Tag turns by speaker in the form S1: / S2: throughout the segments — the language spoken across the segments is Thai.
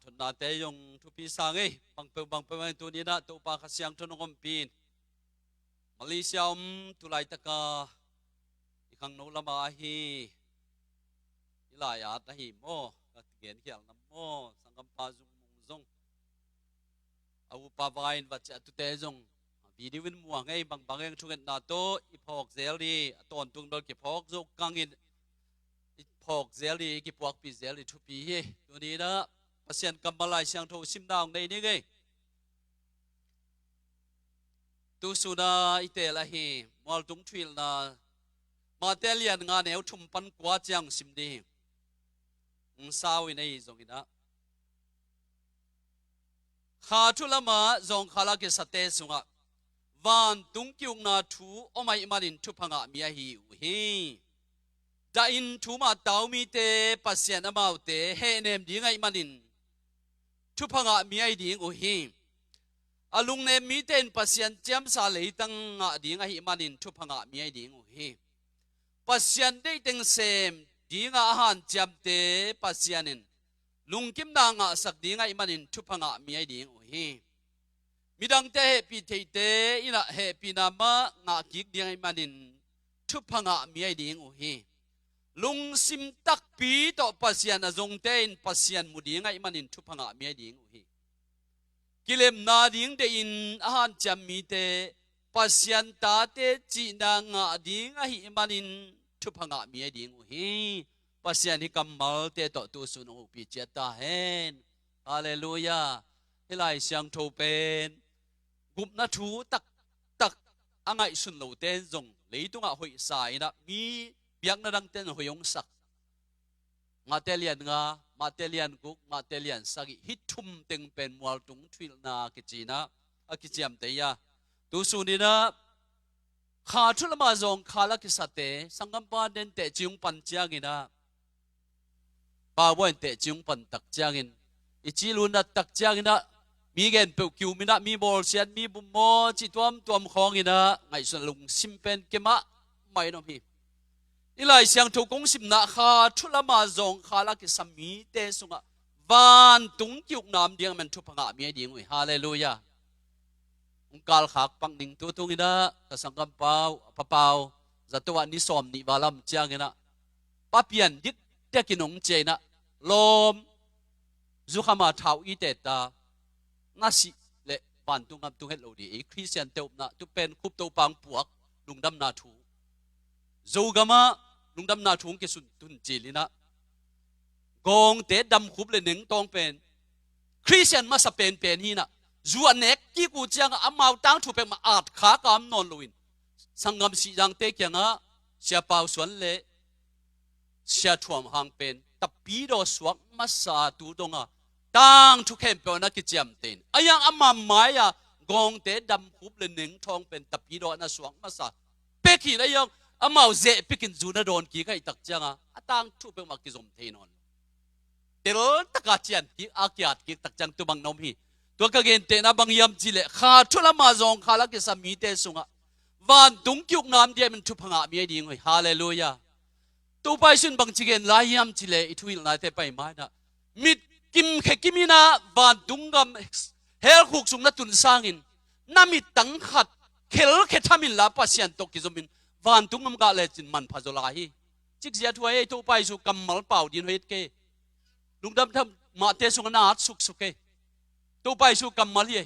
S1: ทนนาเตยงทุปีสังเอบังเปตัวนี้นะตัวปาขสียงทนงมปีนมาเลเซียตุไลตะกาอีขังโนลามาฮีอิลายาตะฮีโมกัดเกียนเขียงน้ำโมสังกัมปาจุงมุงจงอาวุปาวายนวัจตุเตจงวีดีวินมัวไงบางเองทุกนาโตอีพอกเซลีตอนตุงดอลกิพอกจกกังอินอีพอกเซลีกิพอกปีเซลีทุปีเฮตัวนี้นะภาษากัมมาลายเสียงโทซิมดาวในนี้ไงตูสุนาอิเตละเฮมอลตุงทวิลนามาเตลียนงานเอวทุมปันกว่าจังซิมดีสาวินัยจงอินะข้าทุลมาจงข้าลักสเตสุงะวันตุงกิวนาทูโอไม่มาดินทุพังะมีอาหิวเฮดาอินทูมาตาวมีเตปัสยานมาเตเฮเนมดีไงมาดินทุพังะมีไอดีงโอเฮอาลุงเนมมีเตนปัสยานเจียมสาเลยตังะดีไงมาดินทุพังะมีไอดีงโอเฮปัสยานได้ตังเซมดีงะอาหารเจียมเตปัสยานินลุงกิมนางะสักดีไงมาดินทุพังะมีไอดีงโอเฮมิดังเตเฮปีเทเตอินะเฮปีนามะงะกิกดีไงมาดินทุพังะมีไอดีงโอเฮลุงซิมตักปีต่อปัสยานจงเตนปัสยานมุดีไงมันอินทุพังะมีไอดิงโอเฮกิเลมนาดิงเดอินอาหารจำมีเตปัสยานตาเตจีนางะดิงไงมันอินทุพังะมีไอดิงโอเฮปัสยานฮิกัมมัลเตต่อตัวสุนอุปิเจตาเฮนฮาเลลูยาเฮลัยเสียงโทเป็นกุบนาทูตักอ่างไอสุนโลเตนจงเลยตุงะหอยสายนะมีเบียงนาดังเต้นหอยงสักมาเตเลียนงามาเตเลียนกุกมาเตเลียนสักฮิตทุ่มเต็งเป็นมัวตุงทวิลนากิจีนะอากิจิมเตียตูสุนีนะข้าทุลมาจงข้าลักษเตสังกัมปาเดนเตจิงปันจางินะปาวเนเตจิงปันตักจางินอิจิลุนัดตักจางินะมีเงินเปิวคิวมินะมีบอลเซียนมีบุมโมจิตวมของงินะไงส่วนลุงซิมเป็นเกมะไม่น้องพี่อิไลเสียงถูกกงสิมนาข้าทุลมาจงข้าลักสามีเตสุงะวันตุงกิวน้ำเดียงมันทุพังะมีดีงุยฮาเลลูยาองค์การขักปังนิ่งตัวตุงินะกสังกัมเปาจัตวานิสอมนิวาลัมเจียงนะป้าเปียนดิกเตกินงเจนะลมจุขมาท้าวอีเตตานาสิเลวันตุงกับตุงเฮลโลดีคริสเตียนเตวนะตุเป็นคุบตัวปังปวกลุงดำนาทูจูกามาลุงดำนาทุ่งเกสุนตุนจีลินะกองเตะดำคุบเลยหนึ่งตองเป็นคริสเตียนมาสเปนเป็นฮีนะจวนเน็กกี่กูจังอามาตั้งถูกเป็นมาอาดขากำนอนลุยสังกำสีจังเตะยังอ่ะเสียเปล่าส่วนเละเสียถ่วมหางเป็นแต่ปีโดสวกมาสาตูตรงอ่ะตั้งทุกแห่งเป็นนักกิจกรรมเต็นอายังอามาหมายอ่ะกองเตะดำคุบเลยหนึ่งทองเป็นแต่ปีโดน่ะสวกมาสาเป๊กขี้เลยยังอามาเจพิกินจูนาโดนกี่ก็อีตักจังอ่ะตั้งทุกเป็นมากิจสมเทนอนเดี๋ยวตะกัดเจียนกี่อาเกียดกี่ตักจังตัวบางน้องพี่ตัวกระเกนเตนะบางยามจิเลข้าทุลมาจงข้าลักสามีเตสุงะวันตุงกิวน้ำเดียมันทุพังะมีดีงวยฮาเลลูยาตัวไปสุนบางจิเกนลายยามจิเลอิทวิลนาเตไปมานะมิดกิมเขกิมินาวันตุงกำเฮลขุกสุงนัตุนสร้างอินนามิตังขัดเคลเคทามินลาปัสยันตกิจมินวันตุงงำกาเลจินมันพาโจลาฮีจิกเสียถวยตัวไปสุกัมมัลเป่าดินเวทเกลุงดำทำมาเตสุงนาดสุกเกตัวไปสุกัมมัลเย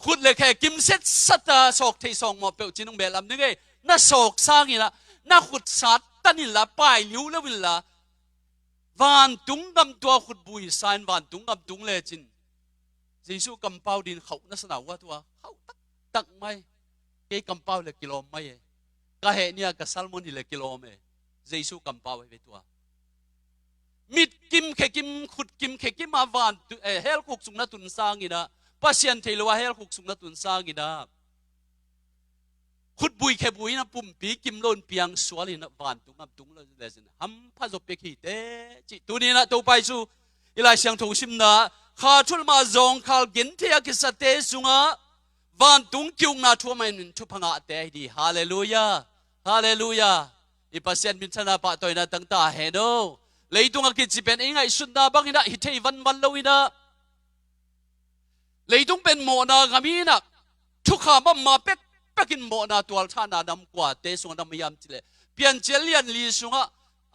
S1: ขุดเลยแค่กิมเซตสัตย์สอกที่สองมาเปิดจินงเบลลำนึกเอ้น่าสอกสร้างนี่ละน่าขุดสัตตันิละไปลิ้วแล้ววิลละวันตุงกำตัวขุดบุยสายวันตุงกำตุงเลจินเจสุกัมเป่าดินเขาน่าสนาวว่าตัวเขาตักไม่เกกัมเป่าเลยกิโลไม่ก็เห็นเนี่ยกับซัลมอนนี่เลยกิโลเมตรเจสุกัมเป่าไว้ตัวมิดกิมเขกิมขุดกิมเขกิมมาวันเฮลคุกสุงนัตุนสร้างอีนะปัสยันเทลวะเฮลคุกสุงนัตุนสร้างอีนะขุดบุยเขบุยนะปุ่มปีกิมโลนเปียงสวลินะวันตุงอับตุงเลยเลสินะฮัมพาจบเปกีเตจิตัวนี้นะตัวไปสู่อีลายเสียงถูกชิมนะข้าทุลมาจงข้ากินเทียกิสเตสุงะวันตุงกิวนาทัวมันทุพังะเตดีฮาเลลูยาฮาเลลูยาอีปัสยันมินชนะปะตัวนั้นตั้งตาเฮโน leitung akit si pen ingai sunna bangina hitei van lowina leitung pen mo na gamina thukha ma pek pekin mo na tual thana dam kwa te sung dam yam chile pian chelian li sunga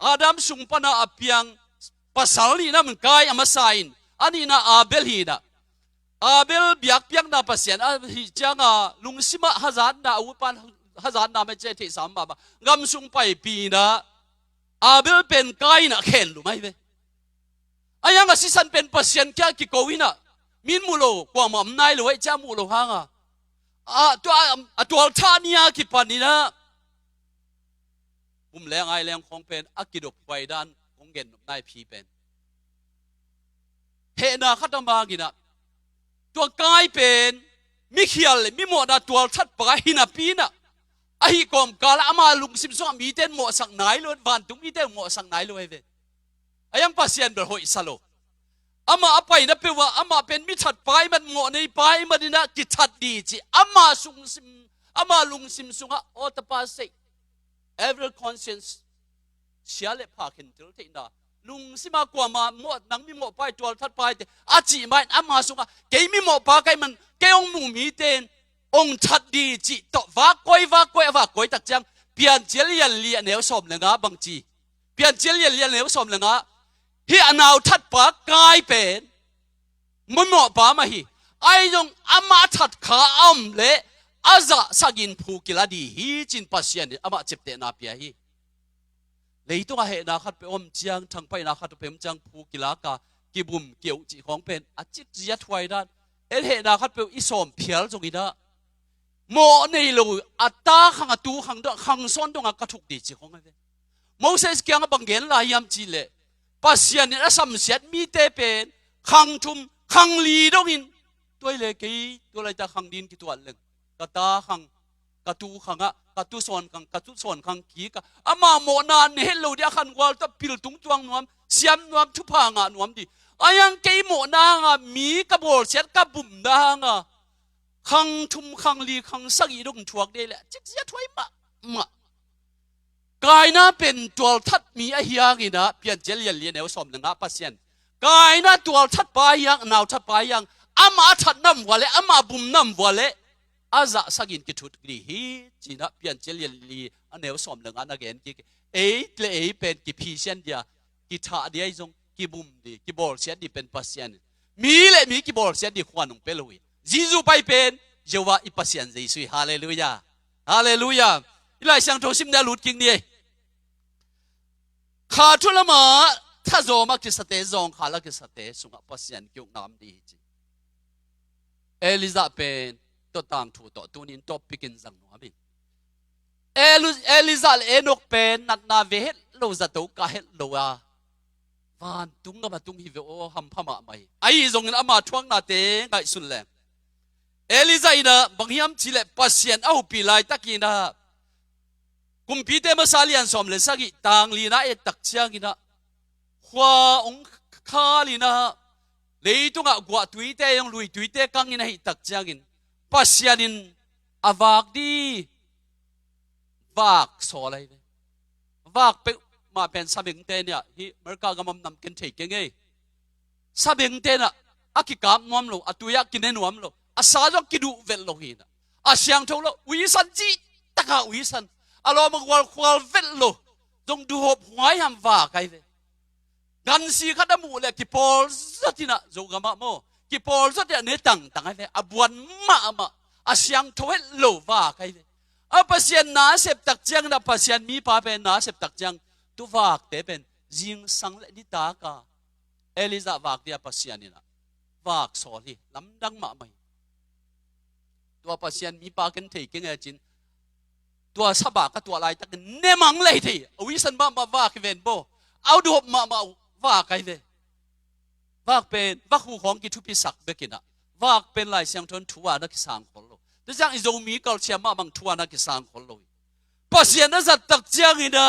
S1: adam sung pana apiang pasal ni nam kai amasain ani na abel hi na abel biak piang na pasien hi changa lungsima hazan na upan hazan na me che the sam ba ngam sung pai pi na abel pen kai na khen lu mai ve ayang asisan pen pasien kya ki kowina min mulo kwa mam nai lo ai cha mulo hanga tual thania ki panina leng ai leng khong pen akidop kwai dan kong gen nai phi pen he na khatama gina tua kai pen mi khial mi mo da tual that pa hina pina ahi kom kala ama lung sim so mi ten mo sak nai lo van tung mi ten mo sak nai lo ve ayang pasien ber hoi salo ama apai na pewa ama pen mi that pai man mo nei pai madina ki that di chi ama sung sim ama lung sim sunga o ta pa sei every conscience siale phakin til te na lung sima kwa ma mo nang mi mo pai tual that pai te achi mai ama sunga ke mi mo pa kai man ke ong mu mi ten ong that di chi to va koi tak chang pian chelian li neu som lenga bang chi pian chelian li neu som lenga hi anau that pa kai pen mo pa ma hi ai jong ama that kha am le aza sagin phu kiladi hi chin pasien ama chepte na pia hi leitung a he na khat pe om chiang thang pai na khat pem chang phu kilaka kibum keu chi khong pen achik zia thwai dan el he na khat pe isom phial jongina mo nei lo ata khang atu khang do khang son dong ka thuk di chi khong ave Moses kyang bangel la yam chi le pasien ni asam siat mi te pen khang thum khang li dong in toi le ke to lai ta khang din ki tual leng kata khang katu khanga katu son khang ki ka ama mo na ne hello dia khan wal ta pil tung tuang nuam siam nuam thu pa nga nuam di ayang ke mo na nga mi ka bol set ka bum na nga khang thum khang li khang sagi dong thuak de le chik sia thoi ma kai na pen tual that mi a hiang ina pian chel yel le neu som nga pasien kai na tual that pa yang naw that pa yang ama that nam wale ama bum nam wale aza sagin ki thut gri hi china pian chelian li aneu som leng an again ki tle pen ki phi sian dia ki tha dia jong ki bum di ki bol sian di pen pasian mi le mi ki bol sian di khwanung peloi jisu pai pen jewa i pasian jesu hallelujah hallelujah ilai sang tho sim da lut king ni kha thulama tha zo ma ki sate zong khala ki sate sunga pasian kyuk nam di chi Eliza pen to tang thu to tunin to pikin zang no amin Eliza enok pen nat na ve het lo za to ka het lo a van tung ma tung hi ve o ham phama mai ai zong in ama thuang na te ngai sun le Eliza ina bangyam chile pasien au pi lai takina kumpi te masalian som le sagi tang li na e tak chiang ina khwa ong kha li na leitunga gwa tuite yong lui tuite kang ina hi tak chiangin pasianin avak di vak solai vak pe ma pen sabing te nya hi merka gamam nam ken thei ke nge sabing te na akikam nuam lo atuya kinen nuam lo asa jo kidu vel lo hi na asyang tho lo wi san ji taka wi san alo magwal khwal vel lo dong du hop hwai ham va kai ve gan si khadamu le ki pol zatina zo gama mo ki pol zat ya ne tang ai ve abuan ma asyang thoel lo wa kai ve a pasien na sep tak chiang na pasien mi pa pen na sep tak chiang tu wak te pen jing sang le ni ta ka Eliza wak dia pasien ni na wak so hi lam dang ma mai tua pasien mi pa ken thei keng a chin tua saba ka tua lai tak ne mang le thei wi san ba wa ki ven bo au du hop ma wa kai ve vak pen vak hu khong ki thu pi sak bekina vak pen lai siang thon thuwa na ki sang khol lo te jang izo mi kal chiam ma bang thuwa na ki sang khol lo pasien na zat tak chiang ina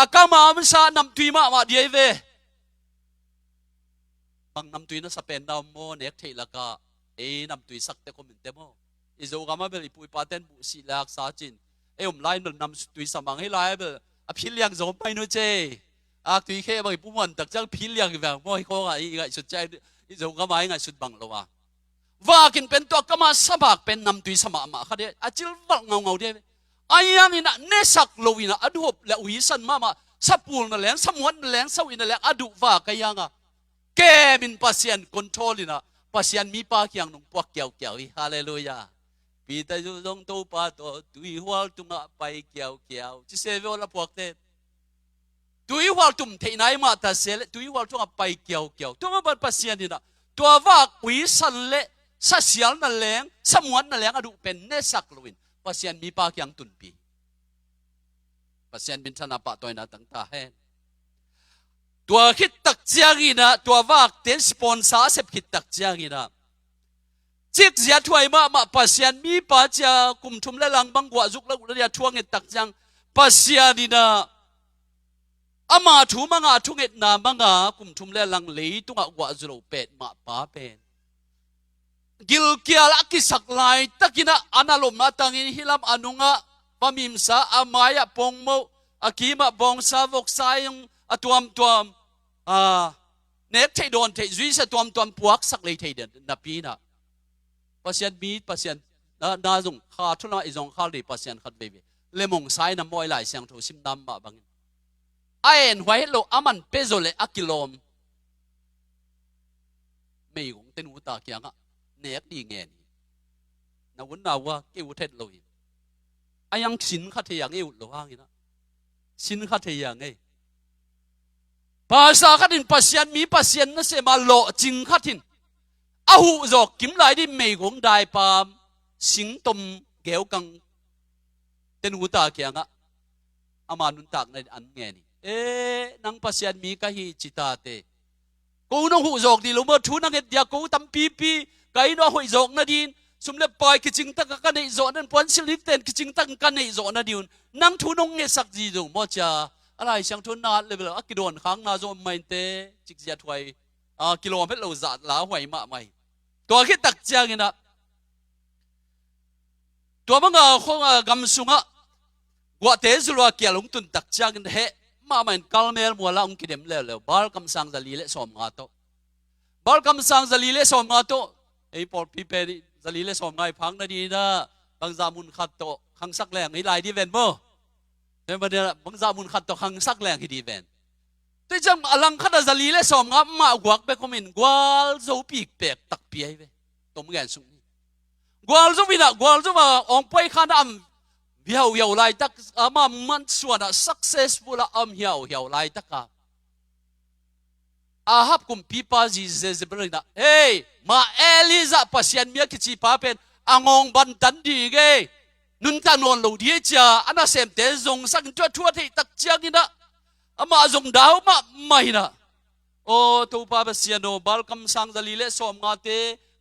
S1: akama am sa nam tui ma diai ve bang nam tui na sa pen daw mo nek thei la ka e nam tui sak te ko min te mo izo ga ma bel ipui paten bu si lak sa chin e lai nam tui samang he lai bel a phil yang zo pai no che ตุยเคบ่ปุมันตักจังพิเลียงแบบบ่ให้ของอีกสุดใจอีจงก็มาให้สุดบังโลว่ากินเป็นตัวก็มาสมัครเป็นนำตุยสมามาค่ะเด้อจิลวักเงาเด้อายังนี่นะเนสักโลวินะอดุบและวิสันมาสับปูนนั่นแหละสมวนนั่นแหละสวินนั่นแหละอดุว่าก็ยังอ่ะแกมินปัสยันคอนโทรลนะปัสยันมีปากยังนุ่งปวกเกี่ยวฮาเลลูยาปีตาจุดงโตปาโตตุยหัวตุงะไปเกี่ยวจิเซเวลาพวกเตตุยหัวตุ่มเทนายมาตาเซเลตุยหัวตุงะไปเกี่ยวตัวมันปัสยันนี่นะตัวว่าวิสันเละสัเสียลนั่นแหละสมวนนั่นแหละอดุเป็นเนสักโลวินปัสยันมีปากยังตุนปีปัสยันเป็นชนะปะตัวนั้นตั้งตาให้ตัวคิดตักเจียงีนะตัวว่าเต็นสปอนซ่าเสพคิดตักเจียงีนะจิกเสียถวยมาปัสยันมีปะเจ้ากุมทุมและลังบังกว่าจุกแล้วเรียทวงเงตักจังปัสยันนี่นะอามาถูมังอาทุงเงตนามังอากุมทุมและลังเลยตุงกว่าจุลเป็ดมาป้าเป็นกิลเกียลักกิสักลายตะกินะอนาลมนาตังอินฮิลามอนุงะปามิมสาอามายะปงโมอากีมะบองสาวกสายงอตวมเนกเทโดนเทจุยสะตวมปวกสักเลยเทเดนนับปีนะปัสยันมีปัสยันนาจงข้าทุนอิจงข้าเลยปัสยันขัดเบบีเลมงสายน้ำมอยไหลเสียงโทซิมดำมาบังไอ้เอ็นไว้โลอามันเปโซเลอากิโลมไม่คงเต็นหัวตาเกียงอะเนกดีเงี้ยนาวันนาว่าเกี่ยวเท็ดเลยอายังสินขัดเทียงเอวหลวงนะสินขัดเทียงเอภาษาขัดินปัสยันมีปัสยันนั่นเสมาโลจิงขัดินอาหูจอกกิมไหลดิไม่คงได้ปามสิงตมเกี่ยวกังเต็นหัวตาเกียงอะอามานุนตักในอันเงี้ยนี่นังปัสยันมีกะฮีจิตาเตกูน้องหูจอกดีลูกเมื่อทุนังเอ็ดยากูตั้มปีไก่น้องหูจอกนาดินสมเด็จปอยกิจิงตักกันในโซนนั้นพอนสิลิฟเตนกิจิงตักกันในโซนนั้นดิวนั่งทุนงเงสักจีดูมั่วจ้าอะไรเสียงทุนนาเลยเวลากิโดนค้างนาโซนไม่เตะจิกเสียถวยกิโลเมตรเราจัดล้าหวยมาไม่ตัวคิดตักเจียงนะตัวมังคงกำสุงะกว่าเตะสุรเกียร์ลงตุนตักเจียงเฮมาไม่กัลเมลมัวละองกิเดมเลวบาลกำสังจะลีเลสอมงาโตบาลกำสังจะลีเลสอมงาโตไอ้พอพี่เปรีจะลีเลสอมไงพังนาดีนะบางจามุนขัดโตขังสักแรงไอ้ลายดีเวนโมเดี๋ยวมาเดี๋ยวบางจามุนขัดโตขังสักแรงที่ดีเวนแต่จังอลังขัดจะลีเลสอมงามากวักเบคอมินกวาลโซปีกเปกตักเปียเวตัวมึงแกนสุนีกวาลโซวินะกวาลโซมาองไปขันเหี่ยวลายตักมามันส่วนsuccessful เหี่ยวลายตักอาฮับกุมปีปาจีเซเซเบรนะเฮ้ยมาเอลิซาปัสยันเมียกิจิปาเป็นอ่างงบันตันดีเกนุนตานนโลดีจ้าอันนั้นเสมเตจงสักทั่วที่ตักเจียกินะอามาจงดาวมาไม่นะโอ้ตัวปาปัสยันโนบัลกัมสังจะลีเลสอมงาเต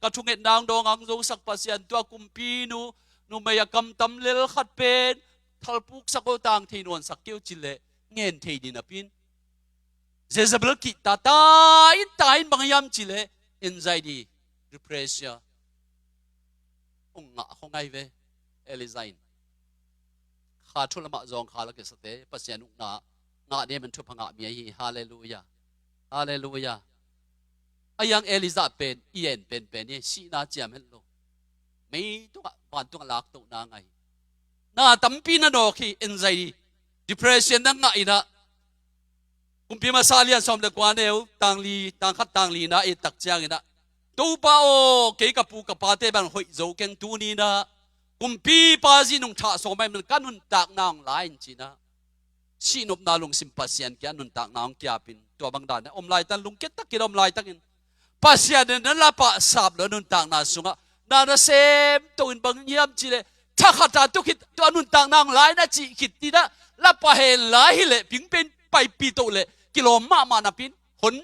S1: กระทุงเอ็ดนางดองอังจงสักปัสยันตัวกุมปีนูไม่อยากกำตำเลลขัดเป็นทัลปุกสักโอตังที่นวลสักเกี่ยวจิเลเงินที่ดินปินเจสเบลกิตาตายบางยามจิเลanxiety depression องไงเวเอลิซายน์ขาทุลมาจงขาลกิสเตปัสยานุงาเนี่ยมันทุพงะมีฮีฮาเลลูยาอายังเอลิซาเป็นอีเอ็นเป็นเนี่ยสีนาเจียมเฮลโลไม่ตัวบ้านตัวหลักตัวนาไงน่าตั้มปีน่ะดอกที่ anxiety depression นั่งไงนะกุมพีมาซาเลียนสมเด็จกว่าเนี่ยต่างขัดต่างลีนะไอ้ตักเจียงนะตัวป้าโอเกี่ยกับปูกับปาเต้บันหอยโจเก่งตัวนี้นะกุมพีปาจีนุ่งท่าสมัยมันกันนุ่นตักนางหลายจีนะชีนบนาลุงสิมปัสยันแกนุ่นตักนางแกปินตัวบางด่านเนี่ยอมลายตันลุงเก็ตตักกินอมลายตักินปัสยันเนี่ยนั่นละปะสาบแล้วนุ่นตักนาสุงะนาเซมตัวอินบางเยี่ยมจีเลยถ้าขัดตัวคิดตัวนุ่นตักนางหลายนะจีคิดดีนะละปะเฮหลายเลยพิงเป็นไปปีโตเลยกิโลมานาปินหน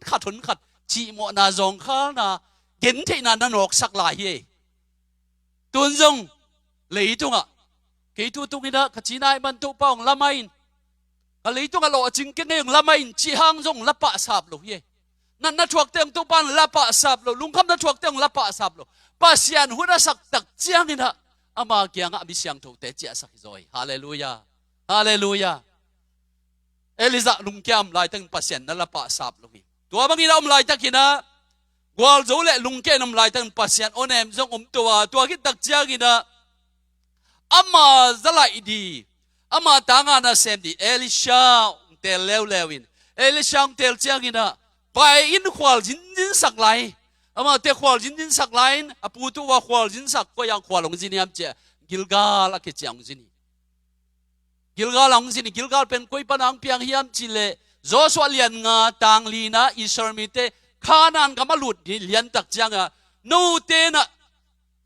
S1: ขัดจีโมนาจงข้านาเห็นที่นั่นนกสักหลายเย่ตุนจงเลยตุงอ่ะกี่ตัวตุงนี่นะขจีนายมันตุปองละไม่ก็เลยตุงอ่ะโลจิงเก่งเองละไม่จีหางจงละปะสาบโลเย่นั่นนัทวกเตียงตุปันละปะสาบโลลุงคำนัทวกเตียงละปะสาบโลปัสยันหัวนัสักตักเจียงนี่นะอามาเกียงอ่ะบิเสียงถูกเตะเจียสักจอยฮาเลลูยา เอลิซาลุงแกมลายตั้งปัสยันนั่นละปะสับลุงตัวบางทีเราลายตั้งกินะกวาลโจเล่ลุงแกนำลายตั้งปัสยันโอเนมจงตัวคิดตักเจ้ากินะอามาจะลายดีอามาต่างกันนะเซมดีเอลิชาเตลเลวินเอลิชาเตลเจ้ากินะไปอินควาลจินสักไลอามาเตควาลจินสักไลน์อาปูตัวควาลจินสักก็ยังควาลงจินียมเจ้ากิลกาลกิจยังจินีกิลกาลงจินีกิลกาลเป็นคุยปนังเพียงเฮียมจิเลโจสวาเลียนงาต่างลีนะอิสราเอลเตข้านันกำมาหลุดเลียนตักจังนูเตนะ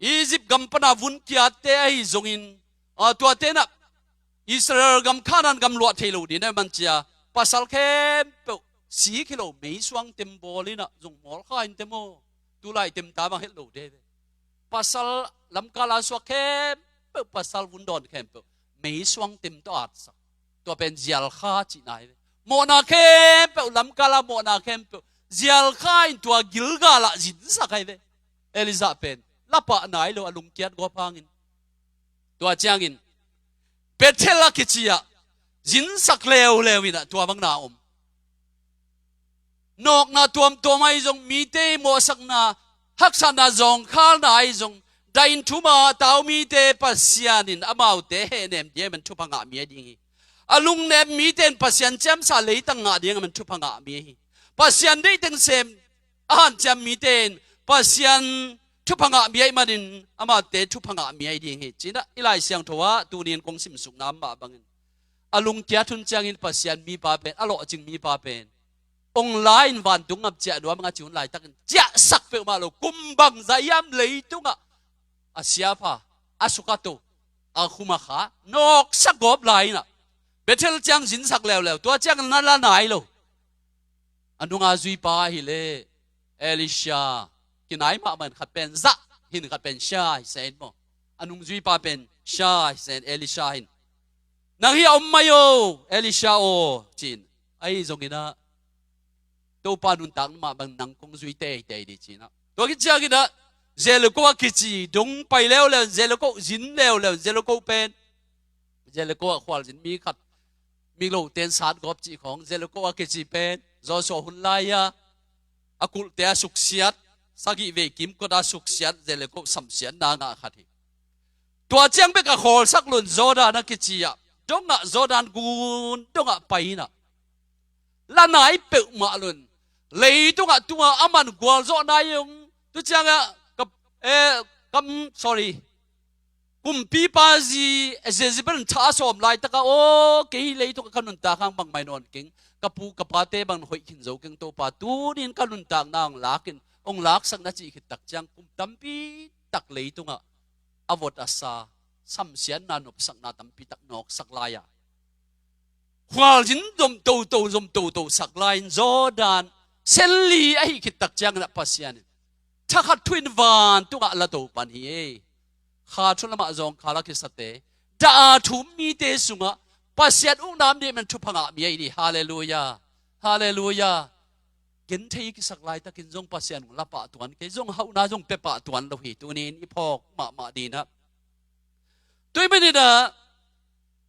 S1: อียิปต์กำปนาวุนเกียเตให้จงอินตัวเตนะอิสราเอลกำข้านันกำลวดเทลูดีนะมันเจ้าภาษาเข้มเป4 กิโลไม่สว่างเต็มบอลินะจงมอลข้าอินเต็มโมตุลายเต็มตาบังเฮลูเดภาษาลำกาลาสวะเข้มเปภาษาวุนดอนเข้มเปไม่สว่างเต็มตัวอัดสักตัวเป็นเจียลข้าจีนายโมนาเข้มเปลำกาลาโมนาเข้มเปเจียลข้าอินตัวกิลกาลาจินสักไงเวเอลิซาเป็นลับปะนายโลอลุมเกียดกอพังอินตัวเจียงอินเปเทลาคิจิยาจินสักเลววินะตัวบังนาอมนกนาตัวไม่จงมีเตโมสักนาฮักษณะจงข้านาไอจงได้อินทุมาตาวมีเตปัสยานินอามาอุเตเฮเนมเดียมันทุพังอามีดิ่งอลุงเนมมีเตนปัสยันเจมสาเลยตั้งงาเดียมันทุพังอามีปัสยันได้ตั้งเซมอาหันเจมมีเตนปัสยันทุพังอามีมาดินอามาเตทุพังอามีดิ่งจีน่ะอิไลเสียงทัวตูเนียนคงสิมสุกน้ำมาบังอลุงเกียทุนจังอินปัสยันมีปาเป็นอโลจึงมีปาเป็นองไลน์วันตุงับเจ้าด้วยมันก็จุนไลน์ตักเจ้าสักเปมาโลกุมบังใจยามเลยตุงอาเซียพาอาสุกาโตอาคุมาขานกสักกบไลน์น่ะเบเทลจังสินสักแล้วตัวจังนั่นละไหนโลอันดุงอาจุยปาฮิเลเอลิชากินไหนมามันขัดเป็นซะหินขัดเป็นชาฮิเซนโมอันดุงจุยปาเป็นชาฮิเซนเอลิชาหินนักฮิอมมาโยเอลิชาโอจินไอ้จงกินะตัวปานุนตังมาบังนังคงจุยเตยดีจีนะตัวกิจกินะเจลโกว่ากิจีดงไปแล้วเจลโกจินแล้วเจลโกเป็นเจลโกขวาจินมีขัดมีโลเตนสาดกอบจีของเจลโกว่ากิจีเป็นจอสหุ่นลายอากุลเตะสุกเสียดสักอีเวกิมก็ได้สุกเสียดเจลโกสัมเสียนนางขัดตัวเจียงเบกขอสักลุนโจดานักกิจีอะดงอะโจดานกุนดงอะไปนะละไหนเปิดมาลุนเลยตัวอามันกวาลโจนายงตัวเจียงอะกับsorry กุมปีปาจีเจจิเป็นท้าสอมลายตะกะโอเกยเลยตัวขนุนตาข้างบังไม่นอนกิงกับปูกับปาเตบังหอยขินโจกิงตัวปาตูนินขนุนตานางลักินองลักสักนาจีขิดตักจังกุมตั้มปีตักเลยตัวอวดอาสาสัมเสียนนานบสักนาตั้มปีตักนอกสักลายควาลจินดมโตสักลายโจดานเซลลีไอขิดตักจังนับปัสยานถ้าขัดทวินวันตัวละตัวปันฮีขาชุนละมาจงขาลักษเตดาทุมมีเตสุงะปัสยันอุ้งน้ำเดมันทุพังอามีไอดีฮาเลลูยากินเทกิสักลายตะกินจงปัสยันละปะตวนกิจงเฮานาจงเปปะตวนเราหิตัวนี้อีพอกมาดีนะตัวไม่ได้นะ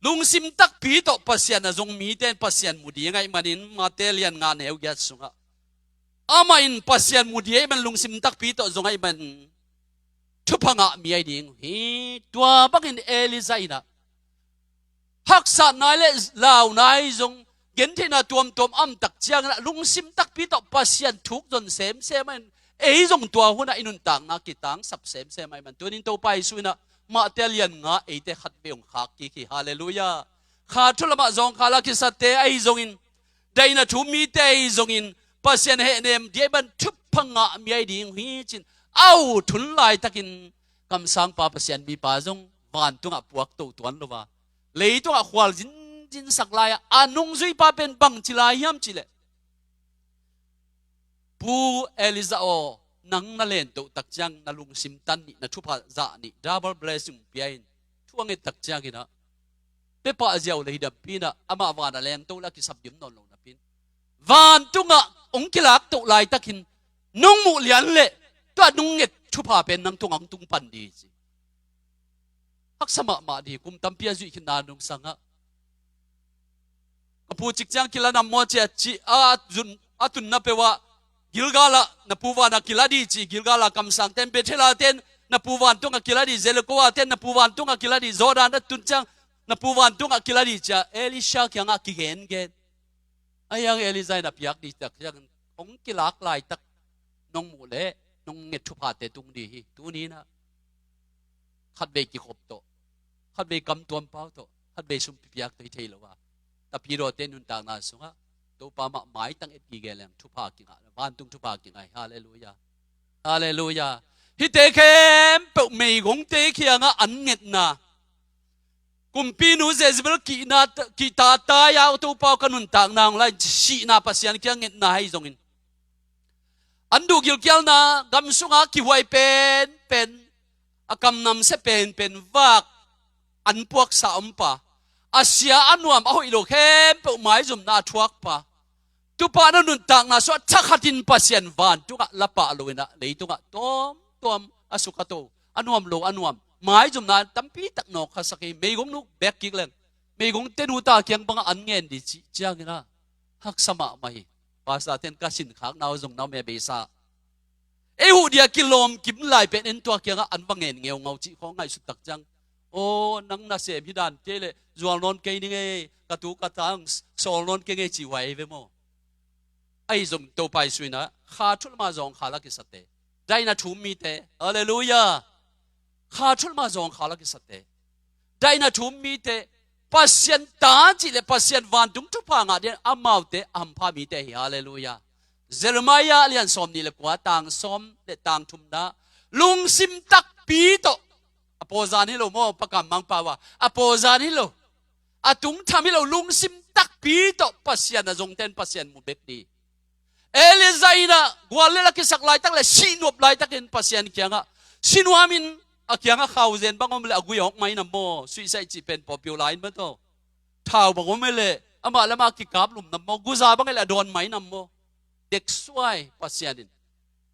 S1: ลุงซิมตักปีต่อปัสยันจงมีเตนปัสยันมุดีไงมันอินมาเตลียนงานเหวยัดสุงะอามาอินปัสยันมุดีมันลุงซิมตักปีต่อจงไงมันทุพังอามีไอดิ่งตัวบังอินเอลิซาอินะฮักษานายเลลาวนายจงเห็นที่น่ะตัวอัมตักเจียงนะลุงซิมตักปีต่อปัสยันทุกจนเซมมันจงตัวหัวน่ะอินุนต่างนักกิตังสับเซมมันตัวนี้ตัวไปสุนะมาเตลียนงาเตขัดเบียงขากกี่ฮาเลลูยาขาทุลมาจงขาลักษเตจงอินได้น่ะทุมีเตจงอินปัสยันเฮเนมเดียบันทุพังอามีไอดิ่งจินเอาทุนลายตะกินคำสั่งปาปัสยันมีปาจงวันตุงอปวกตัวนั้นหรือว่าเลยตุงอขวาลจินสักลายอานุงจุยปาเป็นบังจิลายยามจิเลปูเอลิซาโอนังนาเลนตุตักจังนาลุงซิมตันนี่นาทุพาจานี่ดับเบิลเบลซิ่งเปียนทวงเอตักจังกินะเปปาเจียวเลยดับปีนะอามาวานาเลงตุลักกิสับยิมนอนลงนับปีนวันตุงองกิลักตุลายตะกินนุ่งมุเลียนเล่ตัวนุ่งเอ็ดชุบหาเป็นนังตุงอังตุงปันดีสิฮักสมะมาดีกุมตั้มเปียจุยขินนานุงสังะ กปูจิกจังกิลานามโมเจจิอาตุนนะเปว่ากิลกาลนะปูวานะกิลาดีจิกิลกาลคำสั่งเต็มเปเทลาเต็นนะปูวานตุงกิลาดีเซลโกวาเต็นนะปูวานตุงกิลาดีโซดานนะตุนจังนะปูวานตุงกิลาดีจะเอลิชาเกียงกิเกนเกนอายังเอลิซายนะพิยักดีตักยังองกิลากลายตักน้องหมูเล่น้องเงทุพาเตตุงดีตูนี้นะขัดเบกิขบโตขัดเบกำตัวเป้าโตขัดเบสุมพิยักตัวเทลว่าแต่พี่โรเตนุนต่างนาสุงะตัวปามาหมายตั้งเอ็ดกิเกลังทุพากิงะบ้านตุงทุพากิงไงฮาเลลูยาฮาเลลูยาฮิเตเข้มเปกไม่กงเตเขียงะอันเง็ดนากุมปีนูเซซเบลกีตาตายาวตัวเป้ากันุนต่างนางไลชีนาปัสยันเขียงเง็ดนาให้ทรงอินอันดูกิลเกียลนากำสุงะกิไวเป็นอากำนำเสเป็นวักอันพวกสามปะอาเซียอันวมเอาอิโลเข้มเปกไม้จุ่มนาทวักปะตุปานันุนต่างนาสวดชักขัดินปัสยันวานตุกะละปะลุยนะเลยตุกะต้มอสุกะโตอันวมโลอันวมไม้จุ่มนาตั้มปีตักนอกข้าสักไม่กงนุกแบกกิกเลงไม่กงเตนูตาเกียงบังอันเงินดิจิจางนะฮักสมาไม่ภาษาเทนกสินขากนาวจงนาวเมเบซาเอหูเดียกิโลมกิมลายเป็นเอ็นตัวเกียงอันบังเงินเงียวเงาจิของไงสุดตักจังโอ้นังนาเสพิดานเจเลจวนนนเกยนี่ไงกระตุกระตังโซลนนเกยจีไว้เวโมไอจงตัวไปสุยนะขาทุลมาจงขาลักสเตได้นะทุมมีเตฮาเลลูยาขาทุลมาจงขาลักสเตได้นะทุมมีเตปัสยันตาจิเลปัสยันวันตุงทุพังอาเดนอามาวเตอัมพามีเตฮาเลลูยาเซลมายาเลียนสมนี่เลกว่าต่างสมเลต่างทุมนะลุงซิมตักปีโตอโปซานิโลโมปะกำมังปาวาอโปซานิโลอาตุงทำให้เราลุงซิมตักปีโตปัสยันนะจงเต้นปัสยันมุเบกดีเอลิซายนะกว่าเลลักสักลายตั้งเลยชินวบลายตั้งเห็นปัสยันเกียงะชินวามินอาเกียงะข่าวเซนบางคนเลยอากุยออกไม่นำโมสุยใส่จีเป็นปอปิวไลน์มันโตท้าวบางคนไม่เลยอามาแล้วมากิกาบลุมนำโมกุซาบางเลยโดนไม่นำโมเด็กสวยปัสยันิน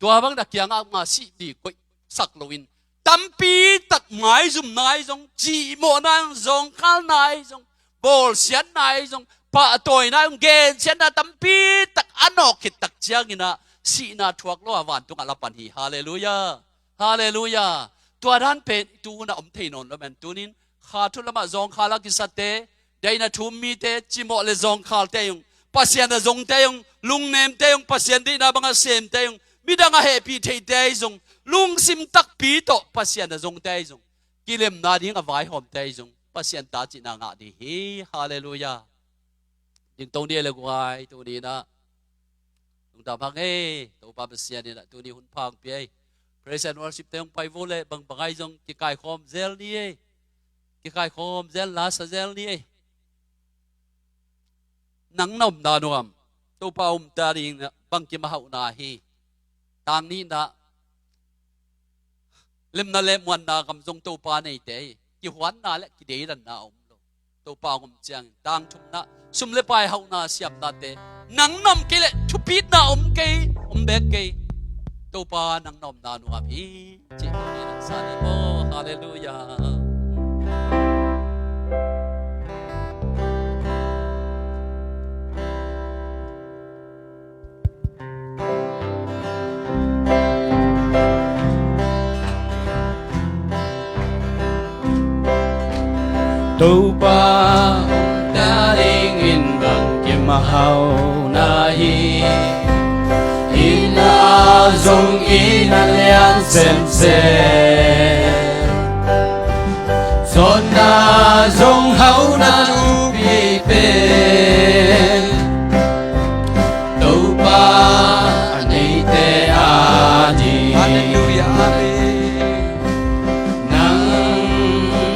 S1: ตัวบางตะเกียงะมาสิดีกุยสักโลวินตั้มปีตักไม้จุ่มนายจงจีโมนันจงข้าวนายจงบอลเสียนนายจงปะตัวนะองเกณฑ์เช่นนั้นตั้มปีตักอันออกขิดตักเจียงินะสีนาทวักล้อวันตุงอลาปันฮีฮาเลลูยาฮาเลลูยาตัวด้านเป็นตูนะอมเทนนแล้วมันตัวนี้ขาทุลมาจงขาลักิสัตเตได้นะทุมมีเตจิโมเลจงขาลเตยงปัสยันนะจงเตยงลุงเนมเตยงปัสยันดีนะบังอาเซมเตยงมิดังอาเฮปีเทเตยจงลุงซิมตักปีโตปัสยันนะจงเตยจงกิเลมนาดิ้งอวายหอมเตยจงปัสยันตาจินางาดีฮีฮาเลลูยาจึงตรงนี้เลยกว่าตัวนี้นะตรงตาพังตัวปาปัสยันนี่นะตัวนี้หุ่นพังเปียPraise and worship tayong pai vole bang bangay jong kikay khom zel ni kikay khom zel la sa zel ni nang nom na nuam to pa ta ding bang ki mahau na hi tang ni na lem na lem wan na kam jong to pa nei te ki hwan na le ki dei dan na lo to pa ngom chang tang thum na sum le pai hau na siap na te nang nom ki le thu pit na ke bek keตัวปานังนอมนานุอาพีจิตนี้นักสานิโมฮาเลลูยา
S2: ตัวปาดาริงอินบังกิมหาวนาฮีZong ina liang sem sem Zon na zong hau na ubi pen Tau pa nei te adi Hallelujah amen Nang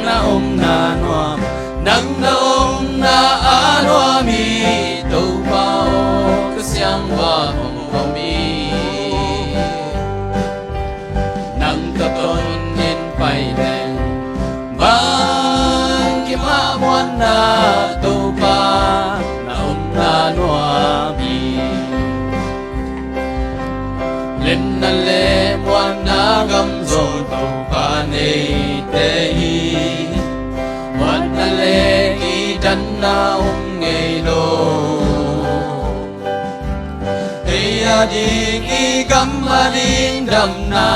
S2: na nuam Nang na anuami Tau pa o kasyang wa hong homi Bang ki ma buan na ding igam hading damna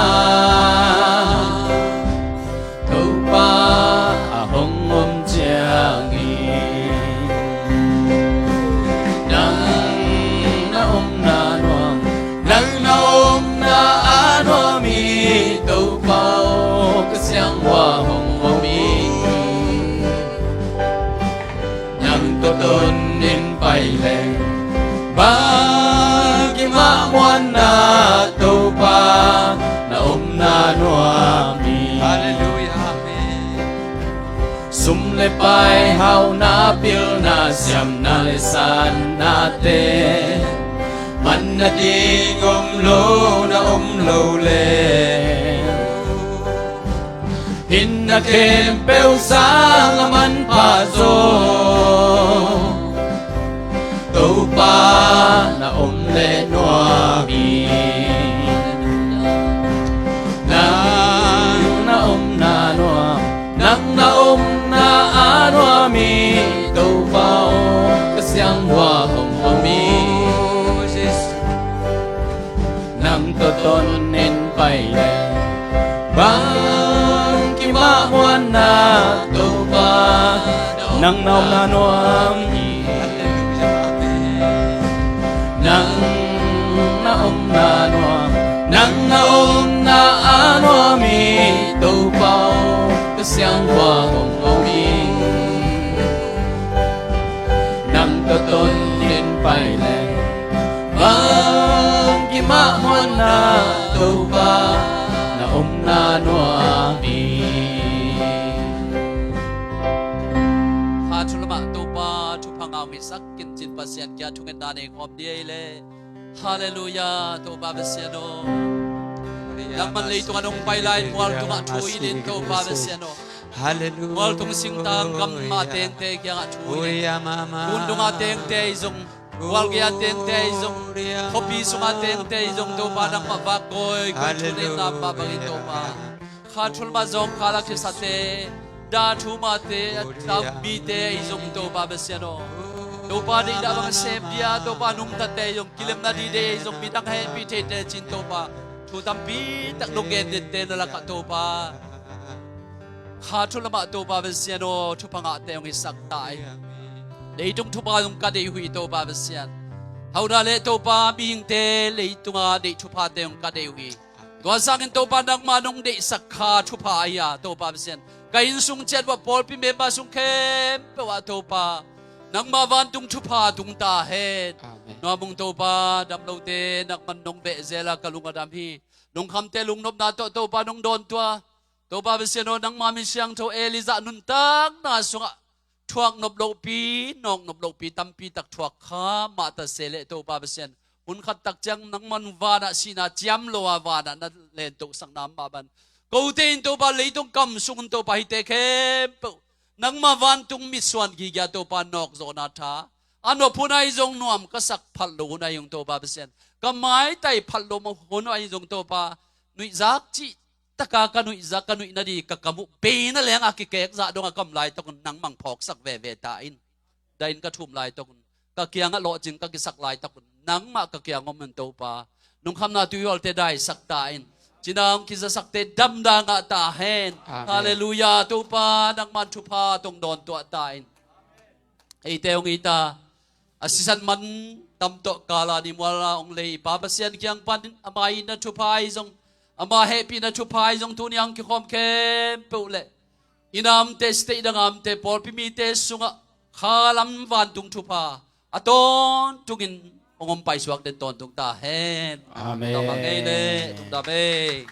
S2: thâu pa hong om chiang nang na om na nuam nang na om na anuami thâu pa ka siang wa hong omi nhang to ton in pai le ba ki ma mwan na to pa na om na nuami
S1: hallelujah amen
S2: sum le pai hau na pil na siam na le san na te man na ding om lo le hin na kem peu sang man pa zo to pa na om le noa mi na om na noa nang na om na anoa mi to pa o ka siang wa hong o mi nang to ton nen pai le bang ki ma mwan na to pa nang na om na noa mi nang na om na noa nang na om na anoa mi to pa o ka siang wa hong o mi nang to ton nen pai le bang ki ma mwan na to pa na om na noa mi
S1: ha chulama to pa thu phanga mi sak kin chin pasian kya thungen da ne khom die le hallelujah to pa besiano nang man lei tu anong pai lai wal tu nga thui din to pa besiano
S3: Hallelujah.
S1: wal tung sing tang kam ma teng te kya nga thui kun dung ateng te izong wal kya teng te izong hopi sung ateng te izong to pa nang ma ba koi ko thune na pa bagi to pa kha thul ma zong khala ki sate da thu ma te tam bi te izong to pa besiano to pa di da bang sem dia to pa nung ta te yong kilem na di de izong bitang he pi te te chin to pa thu tam pi tak long gen de te na la ka to pa kha thul ma to pa besiano thu panga te yong isak tai le tung thu pa yong ka de hui to pa besian hau da le to pa mi hing te le tunga de thu pa te yong ka de hui Gwa sangin to pa nang manong de sakha thu pa ya to pa besian kain sung chet wa pol pi me ba sung kem pe wa to pa nang ma van tung thu pa tung ta het no mung to pa dam lo te nak man nong be zela kalunga dam hi nong kham te lung nop na to pa nong don tua to pa besian no nang ma mi siang tho eliza nun tak na sunga thuak nop lo pi nong nop lo pi tam pi tak thuak kha ma ta sele to pa besian hun khat tak chang nang man wana sina chiam lo wana na len to sang nam ba ban ko tein to pa le tong kam sung to pa hi te khem nang ma van tung mi swan gi ya to pa nok zo na tha ano punai jong nuam ka sak phal lo na yung to pa besen ka mai tai phal lo mo hon ai jong to pa nui zak chi taka ka nui zak ka nui na di ka kamu pe na leng a ki kek za dong a kam lai to nang mang phok sak ve ve ta in dain ka thum lai to ka kiang a lo jing ka ki sak lai to nang ma ka kiang om to pa nung kham na tu yol te dai sak ta in Jinang kisa sakte damda nga ta hen. Hallelujah. Tu pa nang man tu pa tong don tu atain. Ite ong ita asisan man tam to kala ni wala ong lei pa pasian kyang pan amai na tu pa izong ama happy na tu pa izong tu niang ki khom kem pule. Inam teste idangam te pol pimi te sunga khalam van tung tu pa. Aton tungin ongom pai suak den ton tung ta hen.
S2: Amen.
S1: Ta bangay le tung ta be.